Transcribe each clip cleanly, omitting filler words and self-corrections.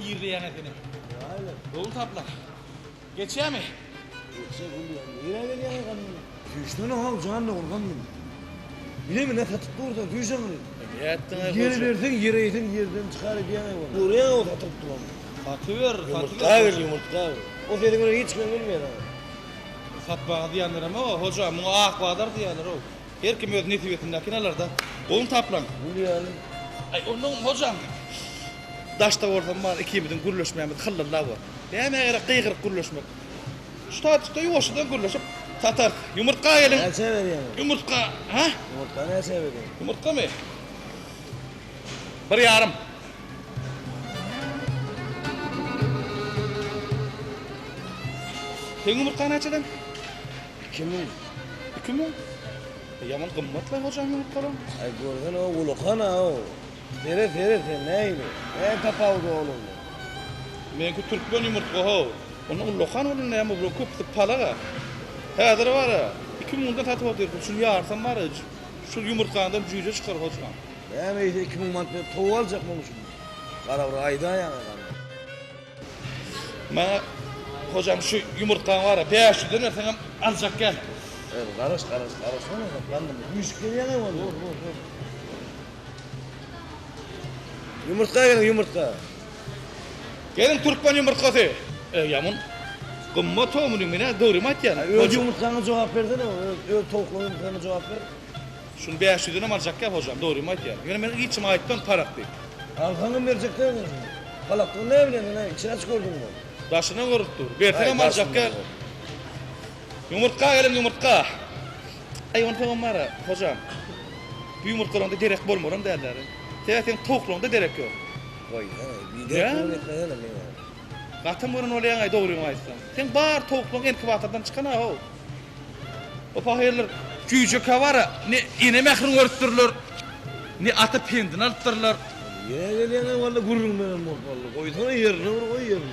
İyirleyen efendim. Aynen. Dolu tapla. Geçer mi? Geçe buluyor. Yine geliyor kanım. Düştüğünü al canlı organ mı? Bile mi ne tatıp orada düşen mi? Yeri verdin yere yedin yerden çıkar diye ne var? Buraya o tatıp duran. Satıver, Yumurta ver yumurta ver. O senin oraya hiç bilmiyor ama. Satbağı diyenler ama o hocam bu ağ kadar diyenler o. Her kim öz nesibetindeki neler da. Onu taplan. Buluyor. Ay onun hocam. Daşta ortam var ikimizin gürleşmeyemiz hıllılar var. Hemen yere kıygır gürleşmek. Şu yoşudan gürleşip satar. Yumurtka gelin. Ne sever yani? Yumurtka. Ha? Yumurta ne sever yani? Yumurtka mı? Bir yarım. Sen yumurtka ne açadın? Kimin? 2 mi? Yaman kımmatla hocam yumurtkalar. Ay gördün o ulukan o. Tere sen neydi? Ne tapavdu oğlum? Menki Türkmen yumurtka ho. Onun lokan olun ne ama bu köp palaga. Hazır var ya. 2 mundan tatip ediyor. Şu yarsan var ya. Şu yumurtkandan cüce çıkar hocam. Ne meyse 2000 mantığı tavuğu alacak mı olmuşum? Karavra ayda yani. Bana hocam şu yumurtkan var ya 500 lira versem alacak gel. Evet karış. Lan da 100 geliyor ne var? Yumurta gelin yumurta. Gelin Türkmen yumurtkası. Yamun. Gımma tohumunun mine doğru mat yani. Öyle yumurtlarına cevap verdin ama öyle tavuklu yumurtlarına cevap ver. Şunu 500 lira alacak gel hocam doğru mat yani. Yani benim içime aittan parak değil. Arkanın verecekler mi? Kalaklığın ne bileyim lan? İçine çıkardın mı? Daşına vuruttur. Bertine alacak gel. Yumurtka gelin yumurtka. Ay onu tamam var ya hocam. Bu yumurtkalarında derek bolmuram derler. Zaten tavuklarında derek yok. Vay ya. Bir Ya. de etmeden mi ya? Katım burun olayan ay doğru mu aytsam. Sen bar tavukların enkibatardan çıkan ha o. O pahayırlar cücük var ya ne ine mehrin örttürülür. Ne atı pendin alıttırırlar. Yine geliyor ne valla gururun benim valla. Koysana yerine vur koy yerine.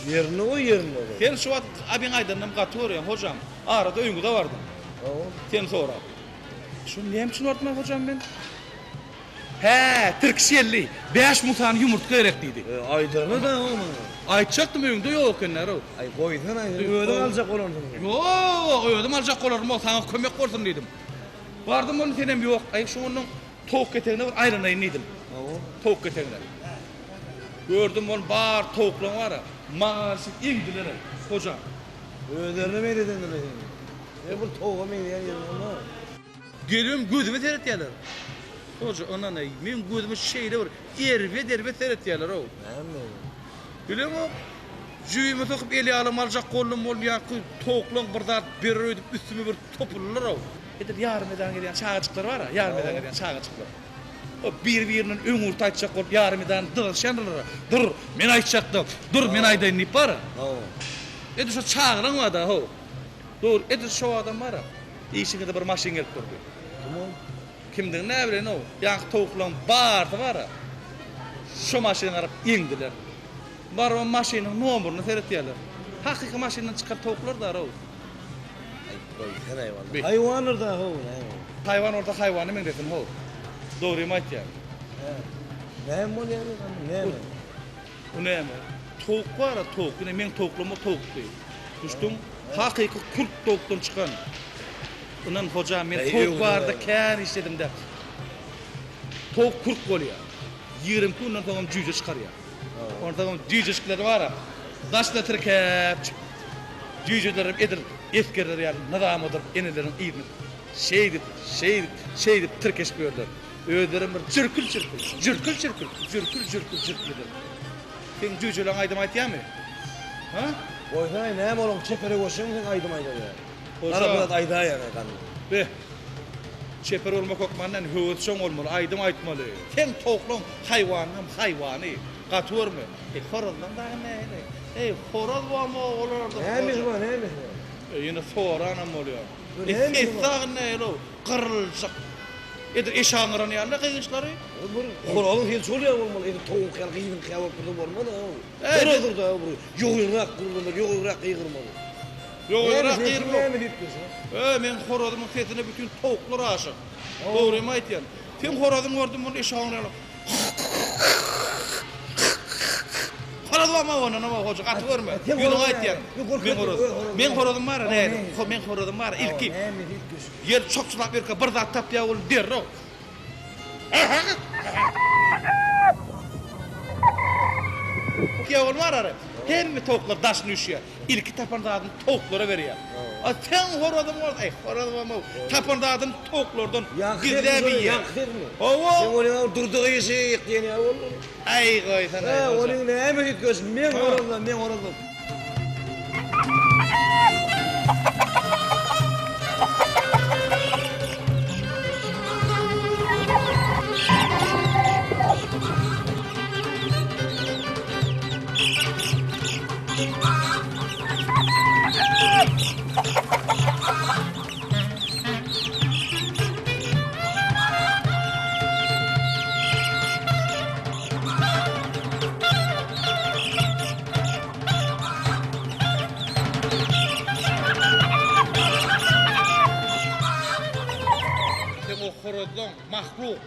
Yerine koy yerine. Ben şu vakit abin aydanım katıyor ya hocam. Arada öngü de vardı. Tamam. Sen sonra. Şu neyim için örtme hocam ben? He, Türkşelli. 5 mutan yumurtka gerekliydi. Aydırını da ama. Aytacaktım öngde yok enler o. Ay koysana öyle alacak olan. Yo, ödüm alacak olarım o sana kömek olsun dedim. Vardım onun senem yok. Ay şu onun tavuk keteğine var ayrınayın dedim. Tamam. Tavuk keteğine. Gördüm onun bar tavuklan var ya. Maalesef indiler hocam. Öderine mi dedin öyle? Ya bu tavuğa mı yani ama? Geliyorum gözüme seyret yerler. Hoca ona ne? Benim gözüme şeyle var. Derbe seyret yerler o. Ne mi? Biliyor musun? Cüyümü sokup eli alım alacak kolum olmayan tavuklan bir daha bir ödüp üstüme bir topulurlar o. Edir yarım eden gelen çağacıklar var ya, yarım eden gelen çağacıklar. O birbirinin ömür taçacak olup yarım eden dırşanırlar. Dur, men aytacaktım. Dur, men aydan nip var. Tamam. Edir şu çağıran var da ho. Dur, edir şu adam var ya. İşine bir maşin gelip durdu. Tamam. Kimden ne bilen o? Yankı tavuklan bardı var ya. Şu maşini arap indiler. Var o maşinin nomurunu seyrettiler. Hakiki maşinden çıkan tavuklar da o. Ay koysana eyvallah. Bir. Hayvanır da ho. Hayvan orada hayvanı men dedim ho. Doğru mu yani? Ne mi yani? Ne mi? O ne mi? Tavuk var ya tavuk. Yine men tavuklama tavuk değil. Düştüm. Hakiki kurt tavuktan çıkan. Unan hocam men tavuk vardı kan istedim de. Tavuk kurt oluyor. 20 kundan tamam cüce çıkar ya. Orada tamam cücecikler var ya. Daşla tırkep. Cücelerim edir eskerler yani nadamıdır enelerin iyini. Şeydi tırkeş gördüler. Öderim bir cırkıl. Sen cücelerin aydım aytıyor mu? Ha? Koysana ne mi oğlum çepere koşuyor musun aydım ayda ya? Hocam. Arabada ayda yani kanım. Be. Çeper olmak okmandan hıvıtşon olmalı, aydım aytmalı. Sen toklun hayvanı. Katıyor mu? Horozdan da ne? Horoz var mı oğullarda? Neymiş bu neymiş? Yine soğuranım oluyor. Bu neymiş bu? Esnağın ne o? Kırılacak. Edir eşağınıran yerle kıyışları. Horozun hiç oluyor olmalı. Tavuk yani kıyın kıyavak burada olmalı. Evet. Horozdur da bu. Yoğurak kurulur, yoğurak kıyırmalı. Yok olarak Ne kıyırma. mi diyorsun? Men horozumun sesine bütün tavuklar aşık. Doğru mu aytyan? Sen horozun gördün bunu eşağınıran. Ama onu ama hoca atı görme. Sen Ýüne horoz aýtýar. yani. Korkak Men horoz. horoz. Men horodum bar, ne? Ne? Men horodum bar ilki. Näme ilki? Yer çok sulap berke bir zat tap ýa ol derro. Ki olmar ara. Hemme toklar daşny üşüyor. İlki tapandadan toklara veriyor. A sen horodum var, horodum ama tapandadan toklardan gizle bir yer. Yakır mı? Owo. Sen onu durduğu işi yıkdiyen ya oğlum. Ay goy sana. Ha, onun näme ilki? Men horozum. O horoddan mahluk.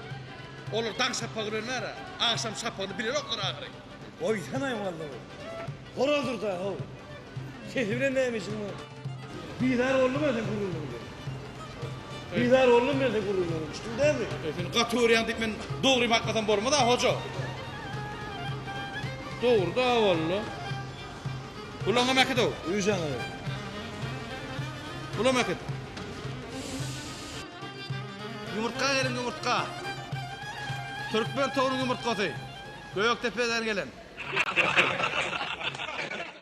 Olar daň sapagyranlar, aşam sapagyny bileroklar agry. Oy sana vallahi. Horozdur da o. Şehrin neymişsin bu? Bidar oğlum ben kurulum. Bidar oğlum ben kurulum. İşte değil mi? Sen gaturiyan dip men dogry makmatan bolma da hoca. Dogry da walla. Ulama maket o. Uyusan abi. Ulama maket. Yumurtka yerin yumurtka. Türkmen toğunun yumurtkası. Göýektepe'den gelen.